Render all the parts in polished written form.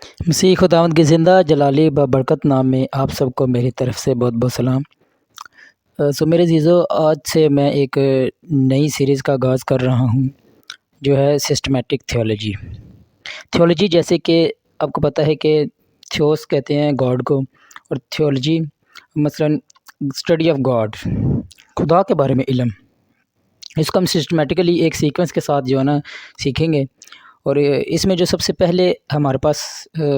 مسیح خداوند کی زندہ جلالی ببرکت نام میں آپ سب کو میری طرف سے بہت بہت سلام۔ میرے عزیزو، آج سے میں ایک نئی سیریز کا آغاز کر رہا ہوں جو ہے سسٹمیٹک تھیولوجی جیسے کہ آپ کو پتہ ہے کہ تھیوس کہتے ہیں گاڈ کو، اور تھیولوجی مثلاً اسٹڈی آف گاڈ، خدا کے بارے میں علم۔ اس کو ہم سسٹمیٹیکلی ایک سیکوینس کے ساتھ جو ہے نا سیکھیں گے، اور اس میں جو سب سے پہلے ہمارے پاس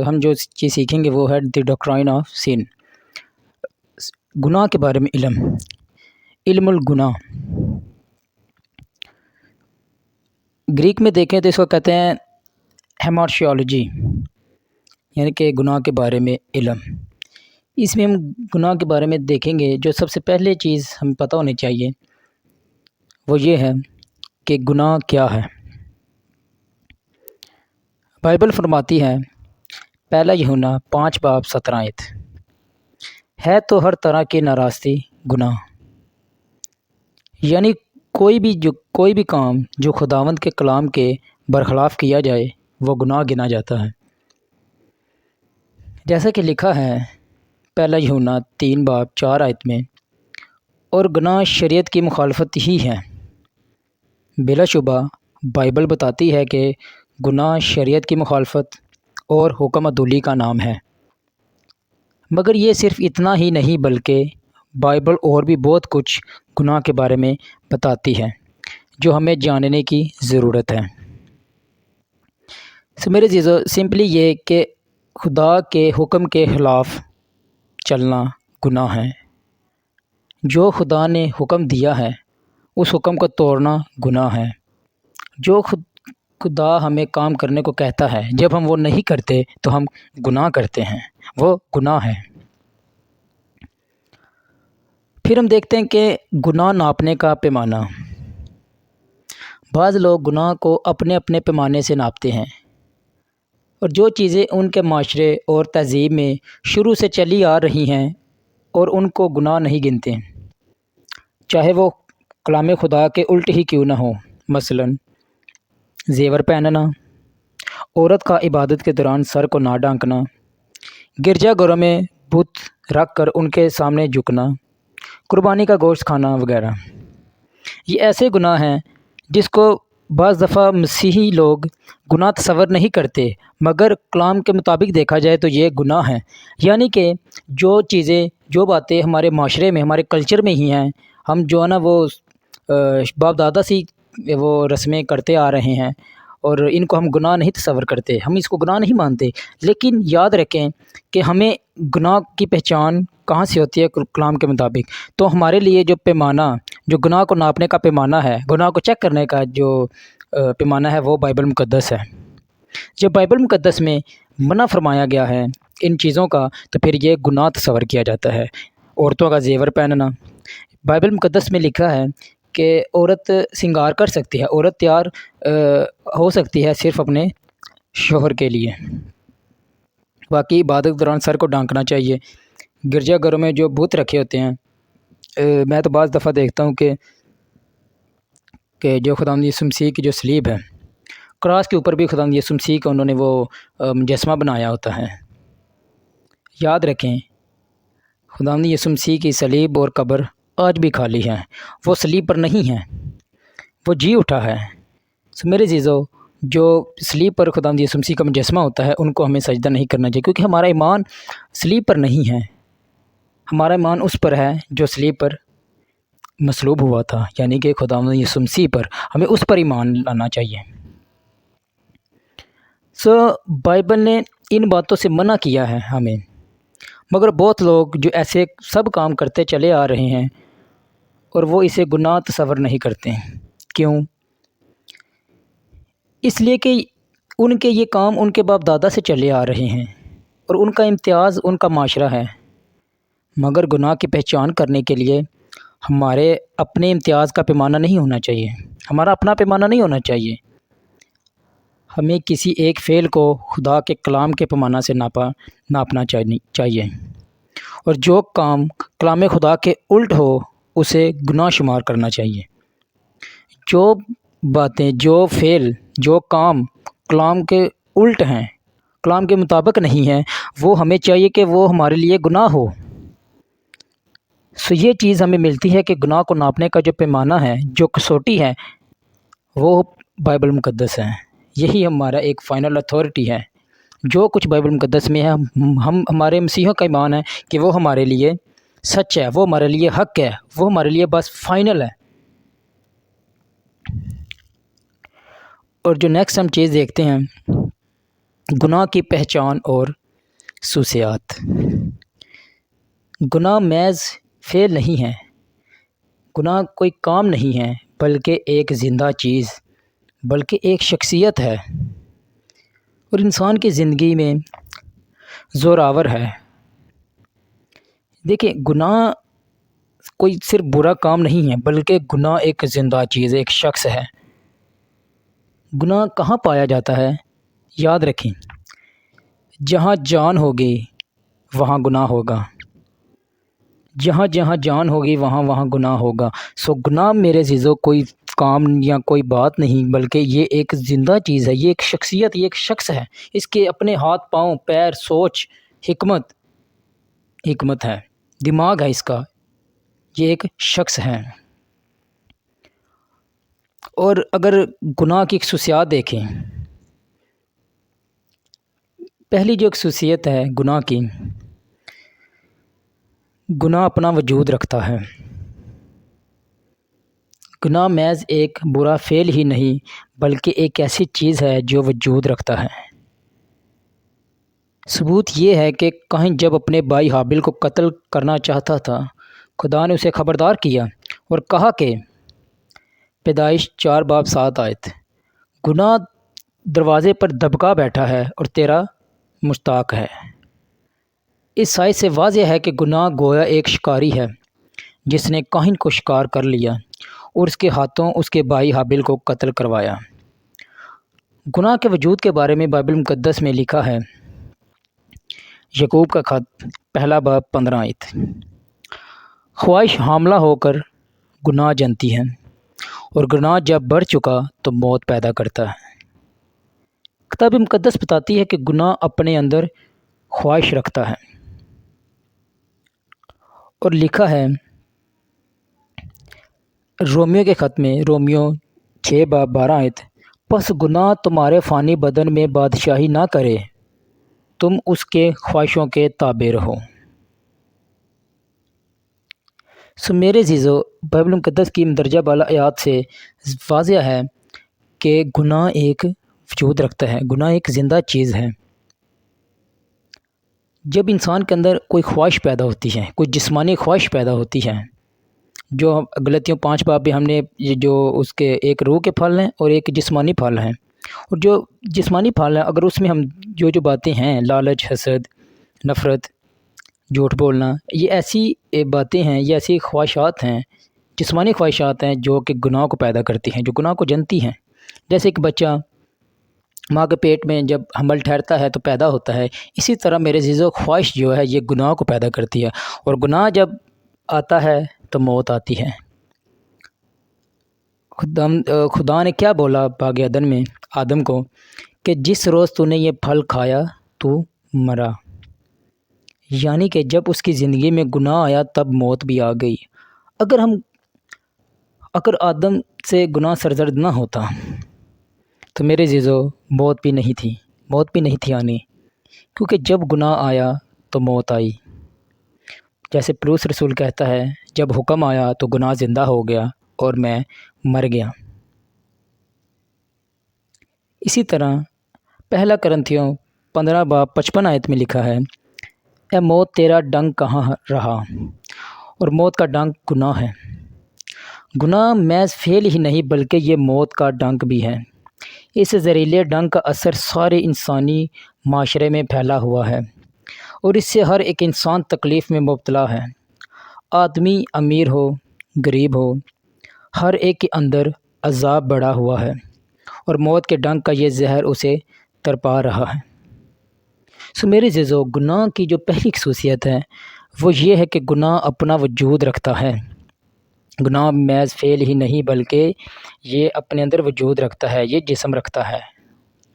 ہم جو چیز سیکھیں گے وہ ہے دی ڈاکٹرائن آف سین، گناہ کے بارے میں علم الگناہ۔ گریک میں دیکھیں تو اس کو کہتے ہیں ہیمارشیولوجی، یعنی کہ گناہ کے بارے میں علم۔ اس میں ہم گناہ کے بارے میں دیکھیں گے، جو سب سے پہلے چیز ہمیں پتہ ہونی چاہیے وہ یہ ہے کہ گناہ کیا ہے۔ بائبل فرماتی ہے پہلا یوحنا 5:17 ہے تو ہر طرح کی ناراستی گناہ، یعنی کوئی بھی کام جو خداوند کے کلام کے برخلاف کیا جائے وہ گناہ گنا جاتا ہے، جیسا کہ لکھا ہے پہلا یوحنا 3:4 میں، اور گناہ شریعت کی مخالفت ہی ہے۔ بلا شبہ بائبل بتاتی ہے کہ گناہ شریعت کی مخالفت اور حکم عدولی کا نام ہے، مگر یہ صرف اتنا ہی نہیں بلکہ بائبل اور بھی بہت کچھ گناہ کے بارے میں بتاتی ہے جو ہمیں جاننے کی ضرورت ہے۔ میرے عزیزو، سمپلی یہ کہ خدا کے حکم کے خلاف چلنا گناہ ہے۔ جو خدا نے حکم دیا ہے اس حکم کو توڑنا گناہ ہے۔ جو خدا ہمیں کام کرنے کو کہتا ہے، جب ہم وہ نہیں کرتے تو ہم گناہ کرتے ہیں، وہ گناہ ہے۔ پھر ہم دیکھتے ہیں کہ گناہ ناپنے کا پیمانہ۔ بعض لوگ گناہ کو اپنے اپنے پیمانے سے ناپتے ہیں، اور جو چیزیں ان کے معاشرے اور تہذیب میں شروع سے چلی آ رہی ہیں اور ان کو گناہ نہیں گنتے، چاہے وہ کلام خدا کے الٹ ہی کیوں نہ ہو۔ مثلاً زیور پہننا، عورت کا عبادت کے دوران سر کو نہ ڈھانکنا، گرجا گھروں میں بت رکھ کر ان کے سامنے جھکنا، قربانی کا گوشت کھانا وغیرہ۔ یہ ایسے گناہ ہیں جس کو بعض دفعہ مسیحی لوگ گناہ تصور نہیں کرتے، مگر کلام کے مطابق دیکھا جائے تو یہ گناہ ہیں۔ یعنی کہ جو چیزیں، جو باتیں ہمارے معاشرے میں، ہمارے کلچر میں ہی ہیں، ہم جو ہے نا وہ باپ دادا سے وہ رسمیں کرتے آ رہے ہیں، اور ان کو ہم گناہ نہیں تصور کرتے، ہم اس کو گناہ نہیں مانتے۔ لیکن یاد رکھیں کہ ہمیں گناہ کی پہچان کہاں سے ہوتی ہے کلام کے مطابق۔ تو ہمارے لیے جو پیمانہ، جو گناہ کو ناپنے کا پیمانہ ہے، گناہ کو چیک کرنے کا جو پیمانہ ہے، وہ بائبل مقدس ہے۔ جب بائبل مقدس میں منع فرمایا گیا ہے ان چیزوں کا، تو پھر یہ گناہ تصور کیا جاتا ہے۔ عورتوں کا زیور پہننا، بائبل مقدس میں لکھا ہے کہ عورت سنگار کر سکتی ہے، عورت تیار ہو سکتی ہے صرف اپنے شوہر کے لیے۔ باقی عبادت کے دوران سر کو ڈھانکنا چاہیے۔ گرجا گھروں میں جو بت رکھے ہوتے ہیں، میں تو بعض دفعہ دیکھتا ہوں کہ جو خداوند یسوع مسیح کی جو صلیب ہے، کراس کے اوپر بھی خداوند یسوع مسیح کا انہوں نے وہ مجسمہ بنایا ہوتا ہے۔ یاد رکھیں خداوند یسوع مسیح کی صلیب اور قبر آج بھی خالی ہے، وہ صلیب پر نہیں ہے، وہ جی اٹھا ہے۔ میرے عزیزو، جو صلیب پر خداوند یسوع مسیح کا مجسمہ ہوتا ہے ان کو ہمیں سجدہ نہیں کرنا چاہیے، کیونکہ ہمارا ایمان صلیب پر نہیں ہے، ہمارا ایمان اس پر ہے جو صلیب پر مصلوب ہوا تھا، یعنی کہ خداوند یسوع مسیح پر۔ ہمیں اس پر ایمان لانا چاہیے۔ بائبل نے ان باتوں سے منع کیا ہے ہمیں، مگر بہت لوگ جو ایسے سب کام کرتے چلے آ رہے ہیں اور وہ اسے گناہ تصور نہیں کرتے۔ کیوں؟ اس لیے کہ ان کے یہ کام ان کے باپ دادا سے چلے آ رہے ہیں، اور ان کا امتیاز ان کا معاشرہ ہے۔ مگر گناہ کی پہچان کرنے کے لیے ہمارے اپنے امتیاز کا پیمانہ نہیں ہونا چاہیے، ہمارا اپنا پیمانہ نہیں ہونا چاہیے۔ ہمیں کسی ایک فعل کو خدا کے کلام کے پیمانہ سے ناپنا چاہیے، اور جو کام کلام خدا کے الٹ ہو اسے گناہ شمار کرنا چاہیے۔ جو باتیں، جو فعل، جو کام کلام کے الٹ ہیں، کلام کے مطابق نہیں ہے، وہ ہمیں چاہیے کہ وہ ہمارے لیے گناہ ہو۔ یہ چیز ہمیں ملتی ہے کہ گناہ کو ناپنے کا جو پیمانہ ہے، جو کسوٹی ہے، وہ بائبل مقدس ہے۔ یہی ہمارا ایک فائنل اتھارٹی ہے۔ جو کچھ بائبل مقدس میں ہے، ہم ہمارے مسیحوں کا ایمان ہے کہ وہ ہمارے لیے سچ ہے، وہ ہمارے لیے حق ہے، وہ ہمارے لیے بس فائنل ہے۔ اور جو نیکسٹ ہم چیز دیکھتے ہیں، گناہ کی پہچان اور خصوصیات۔ گناہ محض فعل نہیں ہے، گناہ کوئی کام نہیں ہے، بلکہ ایک زندہ چیز، بلکہ ایک شخصیت ہے، اور انسان کی زندگی میں زوراور ہے۔ دیکھیں، گناہ کوئی صرف برا کام نہیں ہے، بلکہ گناہ ایک زندہ چیز، ایک شخص ہے۔ گناہ کہاں پایا جاتا ہے؟ یاد رکھیں، جہاں جان ہوگی وہاں گناہ ہوگا، جہاں جہاں جان ہوگی وہاں وہاں گناہ ہوگا۔ گناہ میرے عزیزو کوئی کام یا کوئی بات نہیں، بلکہ یہ ایک زندہ چیز ہے، یہ ایک شخصیت، یہ ایک شخص ہے۔ اس کے اپنے ہاتھ، پاؤں، پیر، سوچ، حکمت ہے، دماغ ہے اس کا، یہ ایک شخص ہے۔ اور اگر گناہ کی خصوصیات دیکھیں، پہلی جو خصوصیت ہے گناہ کی، گناہ اپنا وجود رکھتا ہے۔ گناہ محض ایک برا فعل ہی نہیں، بلکہ ایک ایسی چیز ہے جو وجود رکھتا ہے۔ ثبوت یہ ہے کہ قائن جب اپنے بھائی حابیل کو قتل کرنا چاہتا تھا، خدا نے اسے خبردار کیا اور کہا کہ پیدائش 4:7 گناہ دروازے پر دبکا بیٹھا ہے اور تیرا مشتاق ہے۔ اس آیت سے واضح ہے کہ گناہ گویا ایک شکاری ہے جس نے قائن کو شکار کر لیا اور اس کے ہاتھوں اس کے بھائی حابیل کو قتل کروایا۔ گناہ کے وجود کے بارے میں بائبل مقدس میں لکھا ہے، یعقوب کا خط 1:15 خواہش حاملہ ہو کر گناہ جنتی ہے، اور گناہ جب بڑھ چکا تو موت پیدا کرتا ہے۔ کتاب مقدس بتاتی ہے کہ گناہ اپنے اندر خواہش رکھتا ہے، اور لکھا ہے رومیو کے خط میں، رومیو 6:12 پس گناہ تمہارے فانی بدن میں بادشاہی نہ کرے، تم اس کے خواہشوں کے تابع رہو۔ میرے عزیزو، بائبل مقدس کی مندرجہ بالا آیات سے واضح ہے کہ گناہ ایک وجود رکھتا ہے، گناہ ایک زندہ چیز ہے۔ جب انسان کے اندر کوئی خواہش پیدا ہوتی ہے، کوئی جسمانی خواہش پیدا ہوتی ہے، جو غلطیوں 5 باب میں ہم نے یہ جو اس کے ایک روح کے پھل ہیں اور ایک جسمانی پھل ہیں، اور جو جسمانی پھل ہیں اگر اس میں ہم جو باتیں ہیں، لالچ، حسد، نفرت، جھوٹ بولنا، یہ ایسی باتیں ہیں، یہ ایسی خواہشات ہیں، جسمانی خواہشات ہیں جو کہ گناہ کو پیدا کرتی ہیں، جو گناہ کو جنتی ہیں۔ جیسے ایک بچہ ماں کے پیٹ میں جب حمل ٹھہرتا ہے تو پیدا ہوتا ہے، اسی طرح میرے عزیزو خواہش جو ہے یہ گناہ کو پیدا کرتی ہے، اور گناہ جب آتا ہے تو موت آتی ہے۔ خدا نے کیا بولا باغ عدن میں آدم کو کہ جس روز تو نے یہ پھل کھایا تو مرا، یعنی کہ جب اس کی زندگی میں گناہ آیا تب موت بھی آ گئی۔ اگر آدم سے گناہ سرزد نہ ہوتا تو میرے عزیزو موت بھی نہیں تھی آنی، کیونکہ جب گناہ آیا تو موت آئی۔ جیسے پولس رسول کہتا ہے، جب حکم آیا تو گناہ زندہ ہو گیا اور میں مر گیا۔ اسی طرح 1 کرنتھیوں 15:55 میں لکھا ہے، اے موت تیرا ڈنگ کہاں رہا، اور موت کا ڈنگ گناہ ہے۔ گناہ محض فعل ہی نہیں بلکہ یہ موت کا ڈنگ بھی ہے۔ اس زہریلے ڈنگ کا اثر سارے انسانی معاشرے میں پھیلا ہوا ہے، اور اس سے ہر ایک انسان تکلیف میں مبتلا ہے۔ آدمی امیر ہو، غریب ہو، ہر ایک کے اندر عذاب بڑھا ہوا ہے، اور موت کے ڈنگ کا یہ زہر اسے تڑپا رہا ہے۔ میرے عزیزو، گناہ کی جو پہلی خصوصیت ہے وہ یہ ہے کہ گناہ اپنا وجود رکھتا ہے۔ گناہ محض فعل ہی نہیں بلکہ یہ اپنے اندر وجود رکھتا ہے، یہ جسم رکھتا ہے۔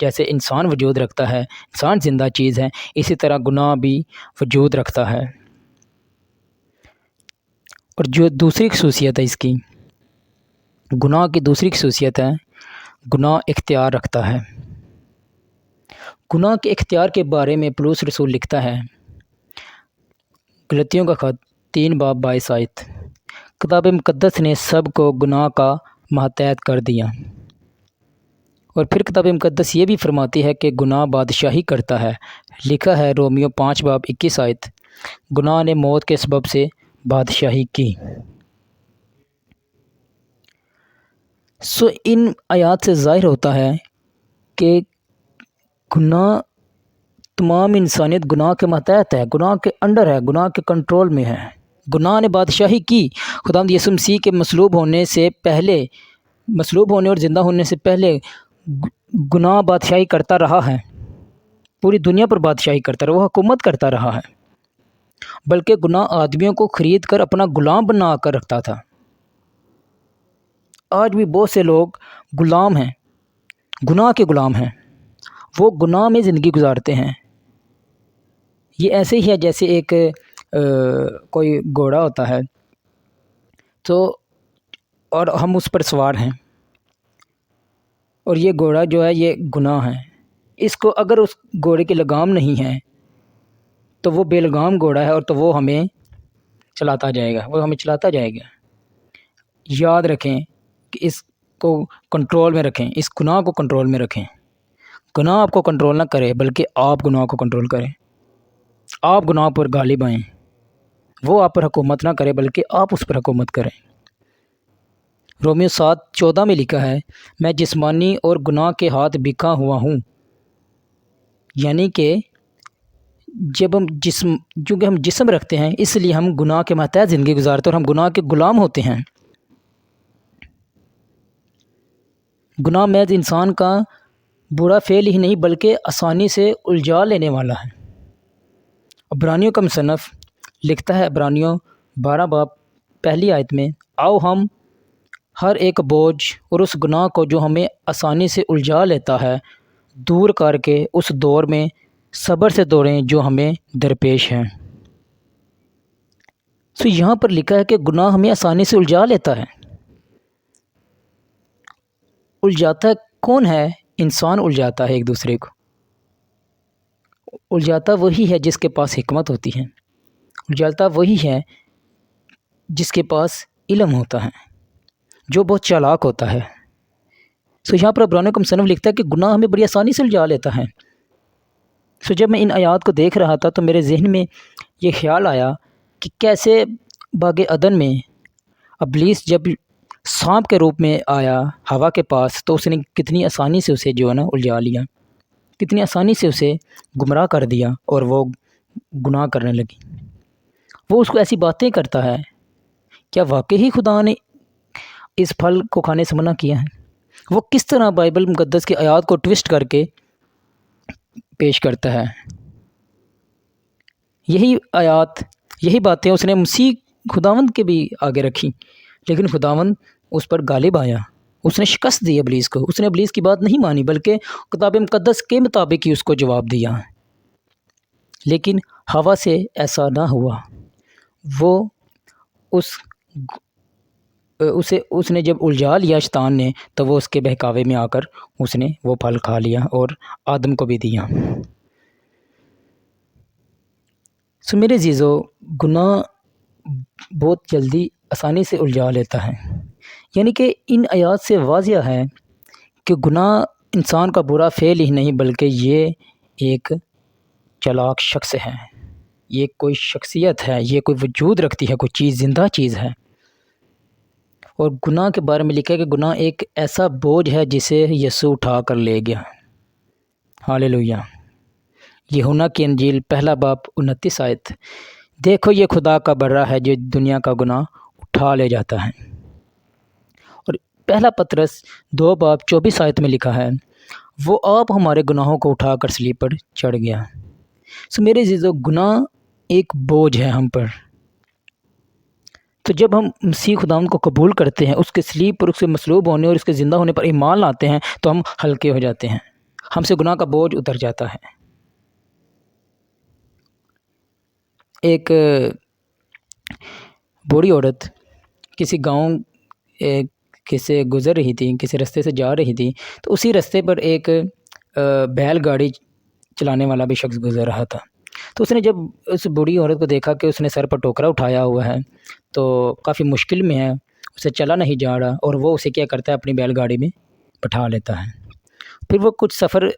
جیسے انسان وجود رکھتا ہے، انسان زندہ چیز ہے، اسی طرح گناہ بھی وجود رکھتا ہے۔ اور جو دوسری خصوصیت ہے اس کی، گناہ کی دوسری خصوصیت ہے، گناہ اختیار رکھتا ہے۔ گناہ کے اختیار کے بارے میں پولس رسول لکھتا ہے، غلطیوں کا خط 3 باب 22 آیت، کتاب مقدس نے سب کو گناہ کا ماتحت کر دیا۔ اور پھر کتاب مقدس یہ بھی فرماتی ہے کہ گناہ بادشاہی کرتا ہے، لکھا ہے رومیو 5 باب 21 آیت، گناہ نے موت کے سبب سے بادشاہی کی۔ ان آیات سے ظاہر ہوتا ہے کہ گناہ، تمام انسانیت گناہ کے ماتحت ہے، گناہ کے انڈر ہے، گناہ کے کنٹرول میں ہے۔ گناہ نے بادشاہی کی۔ خداوند یسوع مسیح کے مصلوب ہونے اور زندہ ہونے سے پہلے گناہ بادشاہی کرتا رہا ہے، پوری دنیا پر بادشاہی کرتا رہا، وہ حکومت کرتا رہا ہے، بلکہ گناہ آدمیوں کو خرید کر اپنا غلام بنا کر رکھتا تھا۔ آج بھی بہت سے لوگ غلام ہیں، گناہ کے غلام ہیں، وہ گناہ میں زندگی گزارتے ہیں۔ یہ ایسے ہی ہے جیسے ایک کوئی گھوڑا ہوتا ہے تو اور ہم اس پر سوار ہیں، اور یہ گھوڑا جو ہے یہ گناہ ہے، اس کو اگر اس گھوڑے کی لگام نہیں ہے تو وہ بے لگام گھوڑا ہے، اور تو وہ ہمیں چلاتا جائے گا، یاد رکھیں کہ اس کو کنٹرول میں رکھیں، اس گناہ کو کنٹرول میں رکھیں۔ گناہ آپ کو کنٹرول نہ کرے بلکہ آپ گناہ کو کنٹرول کریں، آپ گناہ پر غالب آئیں، وہ آپ پر حکومت نہ کرے بلکہ آپ اس پر حکومت کریں۔ رومیو 7:14 میں لکھا ہے، میں جسمانی اور گناہ کے ہاتھ بکھا ہوا ہوں، یعنی کہ چونکہ ہم جسم رکھتے ہیں اس لیے ہم گناہ کے ماتحت زندگی گزارتے ہیں اور ہم گناہ کے غلام ہوتے ہیں۔ گناہ محض انسان کا برا فعل ہی نہیں بلکہ آسانی سے الجھا لینے والا ہے۔ عبرانیوں کا مصنف لکھتا ہے، عبرانیوں 12 باب 1 آیت میں، آؤ ہم ہر ایک بوجھ اور اس گناہ کو جو ہمیں آسانی سے الجھا لیتا ہے دور کر کے اس دور میں صبر سے دوڑیں جو ہمیں درپیش ہیں۔ یہاں پر لکھا ہے کہ گناہ ہمیں آسانی سے الجھا لیتا ہے۔ الجھاتا کون ہے؟ انسان الجھاتا ہے ایک دوسرے کو۔ الجھاتا وہی ہے جس کے پاس حکمت ہوتی ہے، الجھاتا وہی ہے جس کے پاس علم ہوتا ہے، جو بہت چالاک ہوتا ہے۔ یہاں پر عبرانیوں کا مصنف لکھتا ہے کہ گناہ ہمیں بڑی آسانی سے الجھا لیتا ہے۔ جب میں ان آیات کو دیکھ رہا تھا تو میرے ذہن میں یہ خیال آیا کہ کیسے باغ عدن میں ابلیس جب سانپ کے روپ میں آیا ہوا کے پاس تو اس نے کتنی آسانی سے اسے جو ہے نا الجھا لیا، کتنی آسانی سے اسے گمراہ کر دیا اور وہ گناہ کرنے لگی۔ وہ اس کو ایسی باتیں کرتا ہے، کیا واقعی خدا نے اس پھل کو کھانے سے منع کیا ہے؟ وہ کس طرح بائبل مقدس کی آیات کو ٹوسٹ کر کے پیش کرتا ہے۔ یہی آیات، یہی باتیں اس نے مسیح خداوند کے بھی آگے رکھی، لیکن خداوند اس پر غالب آیا، اس نے شکست دی ابلیس کو، اس نے ابلیس کی بات نہیں مانی بلکہ کتاب مقدس کے مطابق ہی اس کو جواب دیا۔ لیکن ہوا سے ایسا نہ ہوا، وہ اس نے جب الجھا لیا شیطان نے تو وہ اس کے بہکاوے میں آ کر اس نے وہ پھل کھا لیا اور آدم کو بھی دیا۔ میرے عزیزو، گناہ بہت جلدی آسانی سے الجھا لیتا ہے، یعنی کہ ان آیات سے واضح ہے کہ گناہ انسان کا برا فعل ہی نہیں بلکہ یہ ایک چالاک شخص ہے، یہ کوئی شخصیت ہے، یہ کوئی وجود رکھتی ہے، کوئی چیز، زندہ چیز ہے۔ اور گناہ کے بارے میں لکھا ہے کہ گناہ ایک ایسا بوجھ ہے جسے یسوع اٹھا کر لے گیا۔ ہاللیلویہ۔ یوحنا کی انجیل 1 باب 29 آیت، دیکھو یہ خدا کا بڑا ہے جو دنیا کا گناہ اٹھا لے جاتا ہے۔ اور 1 پطرس 2 باب 24 آیت میں لکھا ہے، وہ آپ ہمارے گناہوں کو اٹھا کر صلیب پر چڑھ گیا۔ میرے عزیزو، گناہ ایک بوجھ ہے ہم پر۔ تو جب ہم مسیح خداوند کو قبول کرتے ہیں، اس کے صلیب پر، اس کے مصلوب ہونے اور اس کے زندہ ہونے پر ایمان لاتے ہیں تو ہم ہلکے ہو جاتے ہیں، ہم سے گناہ کا بوجھ اتر جاتا ہے۔ ایک بوڑھی عورت کسی گاؤں سے گزر رہی تھی، کسی رستے سے جا رہی تھی، تو اسی رستے پر ایک بیل گاڑی چلانے والا بھی شخص گزر رہا تھا۔ تو اس نے جب اس بوڑھی عورت کو دیکھا کہ اس نے سر پر ٹوکرا اٹھایا ہوا ہے، تو کافی مشکل میں ہے، اسے چلا نہیں جا رہا، اور وہ اسے کیا کرتا ہے، اپنی بیل گاڑی میں بٹھا لیتا ہے۔ پھر وہ کچھ سفر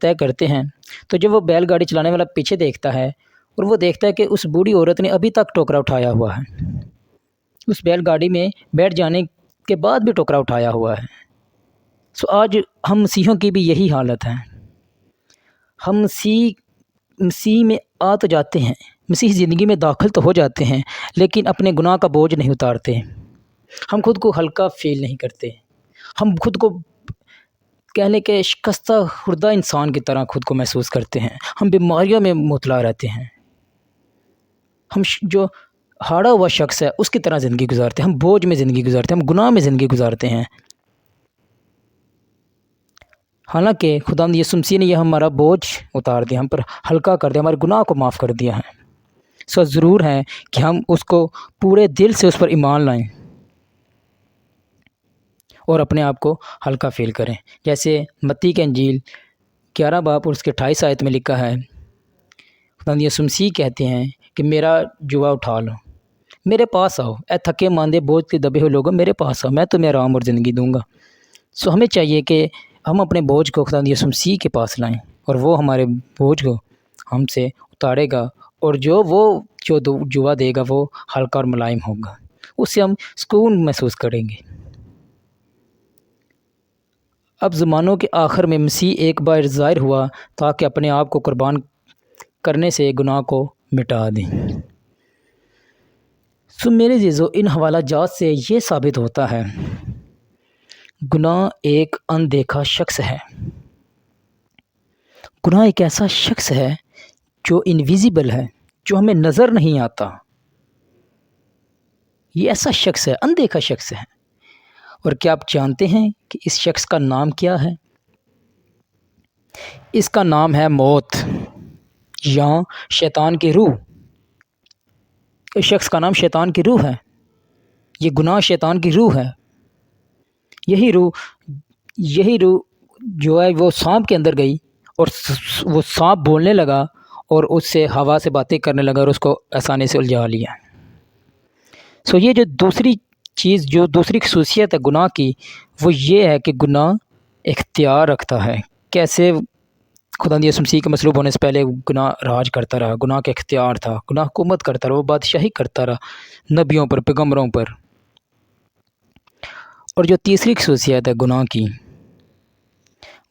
طے کرتے ہیں، تو جب وہ بیل گاڑی چلانے والا پیچھے دیکھتا ہے، اور وہ دیکھتا ہے کہ اس بوڑھی عورت نے ابھی تک ٹوکرا اٹھایا ہوا ہے، اس بیل گاڑی میں بیٹھ جانے کے بعد بھی ٹوکرا اٹھایا ہوا ہے۔ آج ہم مسیحیوں کی بھی یہی حالت ہے۔ ہم مسیح میں آ تو جاتے ہیں، مسیح زندگی میں داخل تو ہو جاتے ہیں، لیکن اپنے گناہ کا بوجھ نہیں اتارتے۔ ہم خود کو ہلکا فیل نہیں کرتے، ہم خود کو کہہ لیں کہ شکستہ خوردہ انسان کی طرح خود کو محسوس کرتے ہیں، ہم بیماریوں میں مبتلا رہتے ہیں، ہم جو ہاڑا ہوا شخص ہے اس کی طرح زندگی گزارتے ہیں، ہم بوجھ میں زندگی گزارتے ہیں، ہم گناہ میں زندگی گزارتے ہیں۔ حالانکہ خداوند یسوع مسیح نے یہ ہمارا بوجھ اتار دیا، ہم پر ہلکا کر دیا، ہمارے گناہ کو معاف کر دیا ہے۔ ضرور ہے کہ ہم اس کو پورے دل سے اس پر ایمان لائیں اور اپنے آپ کو ہلکا فیل کریں۔ جیسے متی کی انجیل 11 باب اور اس کے 28 آیت میں لکھا ہے، خداوند یسوع مسیح کہتے ہیں کہ میرا جوا اٹھا لو، میرے پاس آؤ، اے تھکے ماندے بوجھ کے دبے ہوئے لوگوں، میرے پاس آؤ، میں تمہیں آرام اور زندگی دوں گا۔ ہمیں چاہیے کہ ہم اپنے بوجھ کو خداوند یسوع مسیح کے پاس لائیں، اور وہ ہمارے بوجھ کو ہم سے اتارے گا، اور جو جوا دے گا وہ ہلکا اور ملائم ہوگا، اس سے ہم سکون محسوس کریں گے۔ اب زمانوں کے آخر میں مسیح ایک بار ظاہر ہوا تاکہ اپنے آپ کو قربان کرنے سے گناہ کو مٹا دیں۔ میرے عزیزو، ان حوالہ جات سے یہ ثابت ہوتا ہے گناہ ایک اندیکھا شخص ہے۔ گناہ ایک ایسا شخص ہے جو انویزیبل ہے، جو ہمیں نظر نہیں آتا۔ یہ ایسا شخص ہے، اندیکھا شخص ہے۔ اور کیا آپ جانتے ہیں کہ اس شخص کا نام کیا ہے؟ اس کا نام ہے موت یا شیطان کی روح۔ اس شخص کا نام شیطان کی روح ہے۔ یہ گناہ شیطان کی روح ہے۔ یہی روح جو ہے وہ سانپ کے اندر گئی، اور وہ سانپ بولنے لگا، اور اس سے ہوا سے باتیں کرنے لگا، اور اس کو آسانی سے الجھا لیا۔ یہ جو دوسری خصوصیت ہے گناہ کی، وہ یہ ہے کہ گناہ اختیار رکھتا ہے۔ کیسے خداوند یسوع مسیح کے مصلوب ہونے سے پہلے گناہ راج کرتا رہا، گناہ کا اختیار تھا، گناہ حکومت کرتا رہا، وہ بادشاہی کرتا رہا نبیوں پر، پیغمبروں پر۔ اور جو تیسری خصوصیت ہے گناہ کی،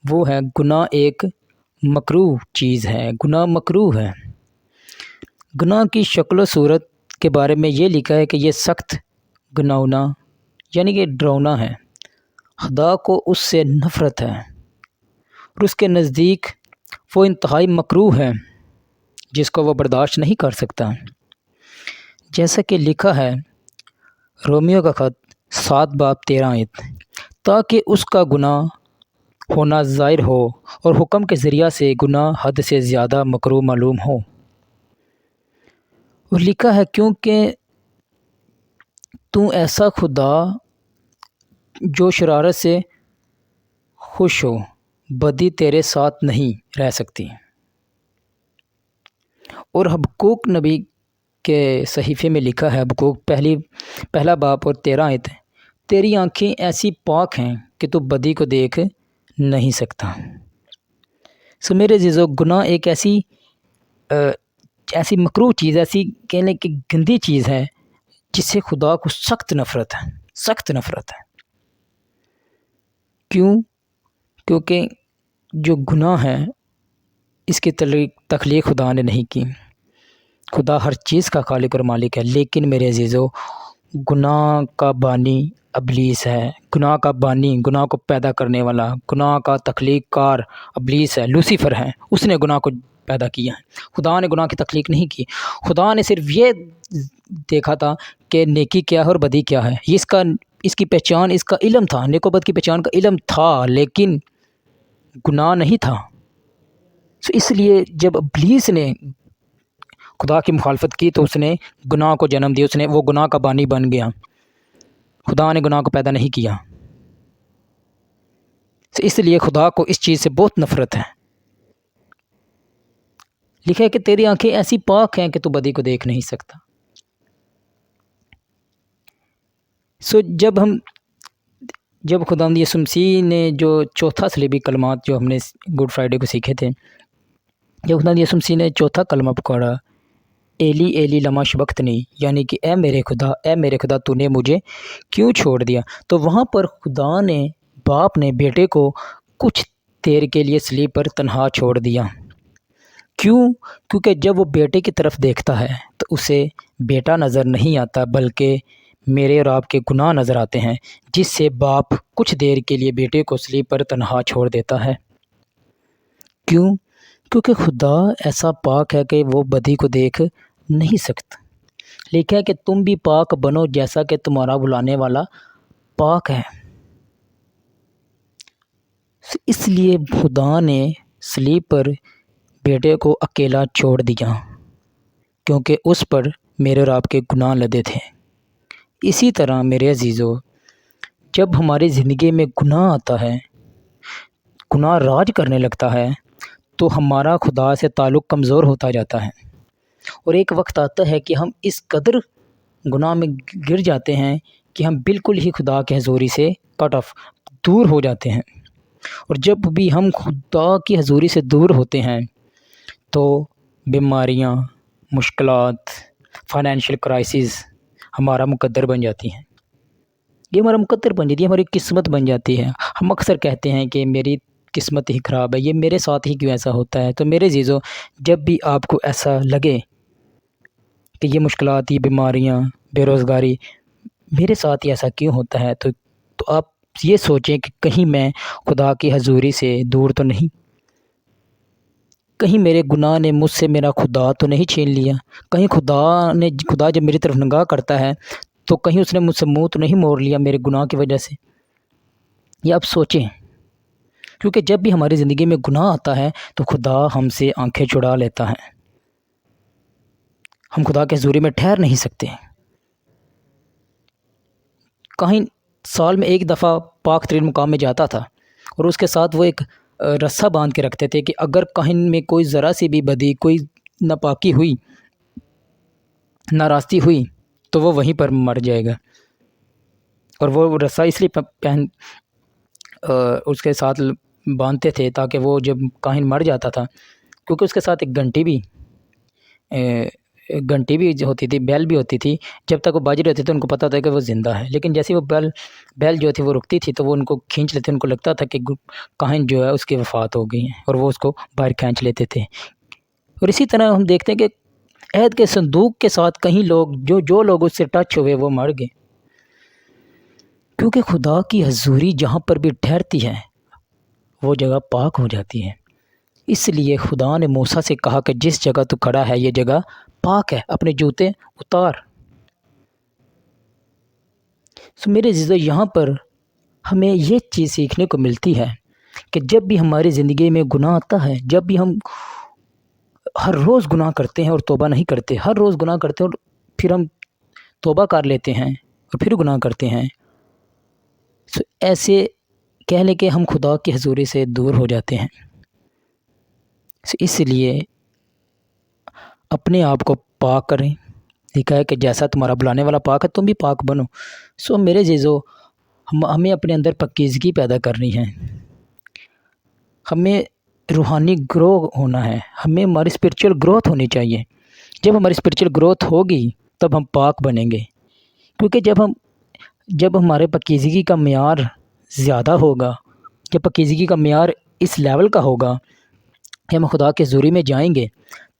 وہ ہے گناہ ایک مکروہ چیز ہے، گناہ مکروہ ہے۔ گناہ کی شکل و صورت کے بارے میں یہ لکھا ہے کہ یہ سخت گناہنا، یعنی کہ ڈراؤنا ہے، خدا کو اس سے نفرت ہے، اور اس کے نزدیک وہ انتہائی مکروہ ہے جس کو وہ برداشت نہیں کر سکتا۔ جیسا کہ لکھا ہے رومیو کا خط 7 باب 13 آیت، تاکہ اس کا گناہ ہونا ظاہر ہو اور حکم کے ذریعہ سے گناہ حد سے زیادہ مکروہ معلوم ہو۔ اور لکھا ہے کیونکہ تو ایسا خدا جو شرارت سے خوش ہو، بدی تیرے ساتھ نہیں رہ سکتی۔ اور حبقوق نبی کے صحیفے میں لکھا ہے، حبقوق پہلا باب اور 13 آیت، تیری آنکھیں ایسی پاک ہیں کہ تو بدی کو دیکھ نہیں سکتا۔ میرے عزیزو، گناہ ایک ایسی مکروہ چیز، ایسی کہنے کی گندی چیز ہے جس سے خدا کو سخت نفرت ہے، سخت نفرت ہے۔ کیونکہ جو گناہ ہے اس کی تخلیق خدا نے نہیں کی۔ خدا ہر چیز کا خالق اور مالک ہے، لیکن میرے عزیزو، گناہ کا بانی ابلیس ہے، گناہ کا بانی، گناہ کو پیدا کرنے والا، گناہ کا تخلیق کار ابلیس ہے، لوسیفر ہے، اس نے گناہ کو پیدا کیا ہے۔ خدا نے گناہ کی تخلیق نہیں کی۔ خدا نے صرف یہ دیکھا تھا کہ نیکی کیا ہے اور بدی کیا ہے، اس کی پہچان، اس کا علم تھا، نیک و بد کی پہچان کا علم تھا، لیکن گناہ نہیں تھا۔ اس لیے جب ابلیس نے خدا کی مخالفت کی تو اس نے گناہ کو جنم دیا، وہ گناہ کا بانی بن گیا۔ خدا نے گناہ کو پیدا نہیں کیا۔ اس لیے خدا کو اس چیز سے بہت نفرت ہے۔ لکھا ہے کہ تیری آنکھیں ایسی پاک ہیں کہ تو بدی کو دیکھ نہیں سکتا۔ جب خداوند یسوع مسیح نے جو چوتھا صلیبی کلمات جو ہم نے گڈ فرائیڈے کو سیکھے تھے، جب خداوند یسوع مسیح نے چوتھا کلمہ پکارا، ایلی ایلی لما شبختنی، یعنی کہ اے میرے خدا تو نے مجھے کیوں چھوڑ دیا، تو وہاں پر خدا نے، باپ نے بیٹے کو کچھ دیر کے لیے صلیب پر تنہا چھوڑ دیا۔ کیونکہ جب وہ بیٹے کی طرف دیکھتا ہے تو اسے بیٹا نظر نہیں آتا، بلکہ میرے اور آپ کے گناہ نظر آتے ہیں، جس سے باپ کچھ دیر کے لیے بیٹے کو صلیب پر تنہا چھوڑ دیتا ہے۔ کیونکہ خدا ایسا پاک ہے کہ وہ بدی کو دیکھ نہیں سکتا۔ لکھا ہے کہ تم بھی پاک بنو جیسا کہ تمہارا بلانے والا پاک ہے۔ اس لیے خدا نے صلیب پر بیٹے کو اکیلا چھوڑ دیا، کیونکہ اس پر میرے اور آپ کے گناہ لدے تھے۔ اسی طرح میرے عزیزو، جب ہماری زندگی میں گناہ آتا ہے، گناہ راج کرنے لگتا ہے، تو ہمارا خدا سے تعلق کمزور ہوتا جاتا ہے، اور ایک وقت آتا ہے کہ ہم اس قدر گناہ میں گر جاتے ہیں کہ ہم بالکل ہی خدا کے حضوری سے کٹ آف، دور ہو جاتے ہیں۔ اور جب بھی ہم خدا کی حضوری سے دور ہوتے ہیں تو بیماریاں، مشکلات، فائنینشیل کرائسز ہمارا مقدر بن جاتی ہیں۔ یہ ہمارا مقدر بن جاتی ہے، ہماری قسمت بن جاتی ہے۔ ہم اکثر کہتے ہیں کہ میری قسمت ہی خراب ہے، یہ میرے ساتھ ہی کیوں ایسا ہوتا ہے۔ تو میرے عزیزو، جب بھی آپ کو ایسا لگے کہ یہ مشکلات، یہ بیماریاں، بے روزگاری میرے ساتھ ہی ایسا کیوں ہوتا ہے، تو آپ یہ سوچیں کہ کہیں میں خدا کی حضوری سے دور تو نہیں، کہیں میرے گناہ نے مجھ سے میرا خدا تو نہیں چھین لیا، کہیں خدا جب میری طرف نگاہ کرتا ہے تو کہیں اس نے مجھ سے منہ تو نہیں موڑ لیا میرے گناہ کی وجہ سے۔ یہ آپ سوچیں، کیونکہ جب بھی ہماری زندگی میں گناہ آتا ہے تو خدا ہم سے آنکھیں چھڑا لیتا ہے، ہم خدا کے حضوری میں ٹھہر نہیں سکتے۔ کہیں سال میں ایک دفعہ پاک ترین مقام میں جاتا تھا، اور اس کے ساتھ وہ ایک رسہ باندھ کے رکھتے تھے کہ اگر کہیں میں کوئی ذرا سی بھی بدی، کوئی ناپاکی ہوئی، ناراستی ہوئی، تو وہ وہیں پر مر جائے گا۔ اور وہ رسہ اس لیے اس کے ساتھ باندھتے تھے تاکہ وہ جب کاہن مر جاتا تھا، کیونکہ اس کے ساتھ ایک گھنٹی بھی ہوتی تھی، بیل بھی ہوتی تھی، جب تک وہ باجی رہتے تھے ان کو پتہ تھا کہ وہ زندہ ہے، لیکن جیسے وہ بیل جو تھی وہ رکتی تھی تو وہ ان کو کھینچ لیتے، ان کو لگتا تھا کہ کاہن جو ہے اس کی وفات ہو گئی ہے، اور وہ اس کو باہر کھینچ لیتے تھے۔ اور اسی طرح ہم دیکھتے ہیں کہ عہد کے صندوق کے ساتھ کہیں لوگ جو لوگ اس سے ٹچ ہوئے وہ مر گئے، کیونکہ خدا کی حضوری جہاں پر بھی ٹھہرتی ہے وہ جگہ پاک ہو جاتی ہے۔ اس لیے خدا نے موسیٰ سے کہا کہ جس جگہ تو کھڑا ہے یہ جگہ پاک ہے، اپنے جوتے اتار۔ میرے عزیزو، یہاں پر ہمیں یہ چیز سیکھنے کو ملتی ہے کہ جب بھی ہماری زندگی میں گناہ آتا ہے، جب بھی ہم ہر روز گناہ کرتے ہیں اور توبہ نہیں کرتے، ہر روز گناہ کرتے ہیں اور پھر ہم توبہ کر لیتے ہیں اور پھر گناہ کرتے ہیں، ایسے کہہ لیں کہ ہم خدا کی حضوری سے دور ہو جاتے ہیں۔ اس لیے اپنے آپ کو پاک کریں، لکھا ہے کہ جیسا تمہارا بلانے والا پاک ہے تم بھی پاک بنو۔ میرے عزیزو، ہمیں اپنے اندر پاکیزگی پیدا کرنی ہے، ہمیں روحانی گرو ہونا ہے، ہماری اسپرچول گروتھ ہونی چاہیے۔ جب ہماری اسپرچول گروتھ ہوگی تب ہم پاک بنیں گے، کیونکہ جب ہمارے پاکیزگی کا معیار زیادہ ہوگا، جب پاکیزگی کا معیار اس لیول کا ہوگا کہ ہم خدا کے حضوری میں جائیں گے،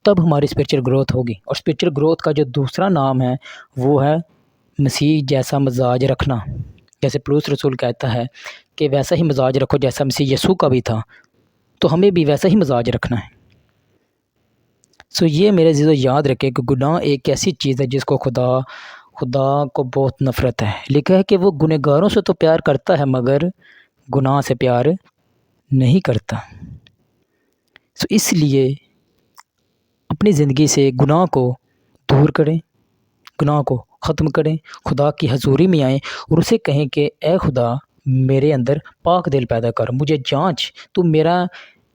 تب ہماری اسپرچول گروتھ ہوگی۔ اور اسپرچول گروتھ کا جو دوسرا نام ہے وہ ہے مسیح جیسا مزاج رکھنا، جیسے پولس رسول کہتا ہے کہ ویسا ہی مزاج رکھو جیسا مسیح یسوع کا بھی تھا، تو ہمیں بھی ویسا ہی مزاج رکھنا ہے۔ یہ میرے عزیزو یاد رکھے کہ گناہ ایک ایسی چیز ہے جس کو خدا کو بہت نفرت ہے۔ لکھا ہے کہ وہ گنہگاروں سے تو پیار کرتا ہے مگر گناہ سے پیار نہیں کرتا۔ اس لیے اپنی زندگی سے گناہ کو دور کریں، گناہ کو ختم کریں، خدا کی حضوری میں آئیں اور اسے کہیں کہ اے خدا میرے اندر پاک دل پیدا کر، مجھے جانچ، تو میرا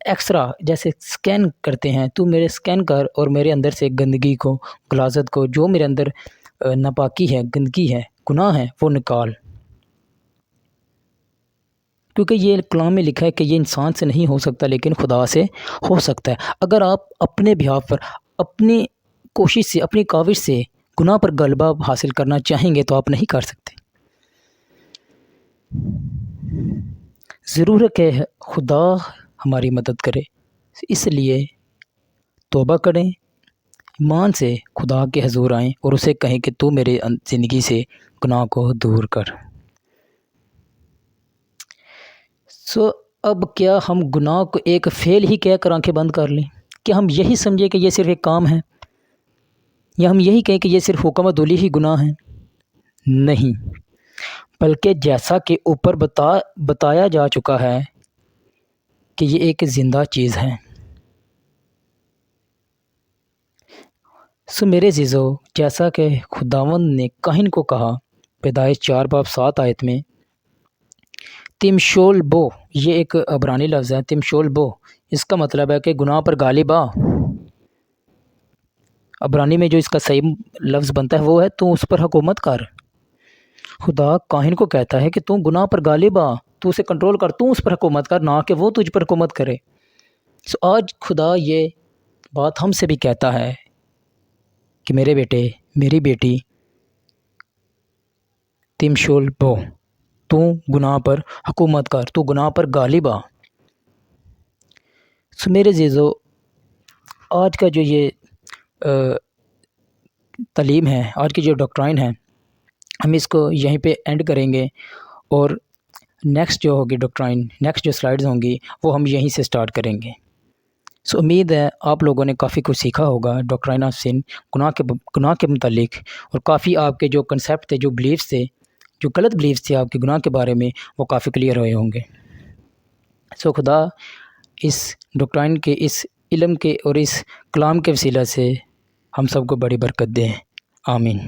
ایکسرا جیسے سکین کرتے ہیں، تو میرے سکین کر اور میرے اندر سے گندگی کو، غلاظت کو، جو میرے اندر ناپاکی ہے، گندگی ہے، گناہ ہے، وہ نکال۔ کیونکہ یہ کلام میں لکھا ہے کہ یہ انسان سے نہیں ہو سکتا لیکن خدا سے ہو سکتا ہے۔ اگر آپ اپنے بہاف پر اپنی کوشش سے، اپنی کاوش سے گناہ پر غلبہ حاصل کرنا چاہیں گے تو آپ نہیں کر سکتے۔ ضرورت ہے خدا ہماری مدد کرے، اس لیے توبہ کریں، ایمان سے خدا کے حضور آئیں اور اسے کہیں کہ تو میرے زندگی سے گناہ کو دور کر۔ اب کیا ہم گناہ کو ایک فعل ہی کہہ کر آنکھیں بند کر لیں؟ کیا ہم یہی سمجھیں کہ یہ صرف ایک کام ہے، یا ہم یہی کہیں کہ یہ صرف حکم عدولی ہی گناہ ہے؟ نہیں، بلکہ جیسا کہ اوپر بتایا جا چکا ہے کہ یہ ایک زندہ چیز ہے۔ میرے عزیزو، جیسا کہ خداوند نے کاہن کو کہا پیدائش 4:7 میں، تم بو، یہ ایک عبرانی لفظ ہے، تم بو، اس کا مطلب ہے کہ گناہ پر غالب آ۔ عبرانی میں جو اس کا صحیح لفظ بنتا ہے وہ ہے تو اس پر حکومت کر۔ خدا کاہن کو کہتا ہے کہ تو گناہ پر غالب آ، تو اسے کنٹرول کر، تو اس پر حکومت کر، نہ کہ وہ تجھ پر حکومت کرے۔ آج خدا یہ بات ہم سے بھی کہتا ہے کہ میرے بیٹے، میری بیٹی، تم بو، تو گناہ پر حکومت کر، تو گناہ پر غالب آ۔ میرے عزیزو، آج کا جو یہ تعلیم ہے، آج کی جو ڈاکٹرائن ہے، ہم اس کو یہیں پہ اینڈ کریں گے، اور نیکسٹ جو ہوگی ڈاکٹرائن، نیکسٹ جو سلائیڈز ہوں گی وہ ہم یہیں سے سٹارٹ کریں گے۔ امید ہے آپ لوگوں نے کافی کچھ سیکھا ہوگا ڈاکٹرائن آف سن، گناہ کے متعلق، اور کافی آپ کے جو کنسیپٹ تھے، جو بلیفس تھے، جو غلط بلیفس تھے آپ کے گناہ کے بارے میں، وہ کافی کلیئر ہوئے ہوں گے۔ خدا اس ڈاکٹرائن کے، اس علم کے اور اس کلام کے وسیلہ سے ہم سب کو بڑی برکت دیں، آمین۔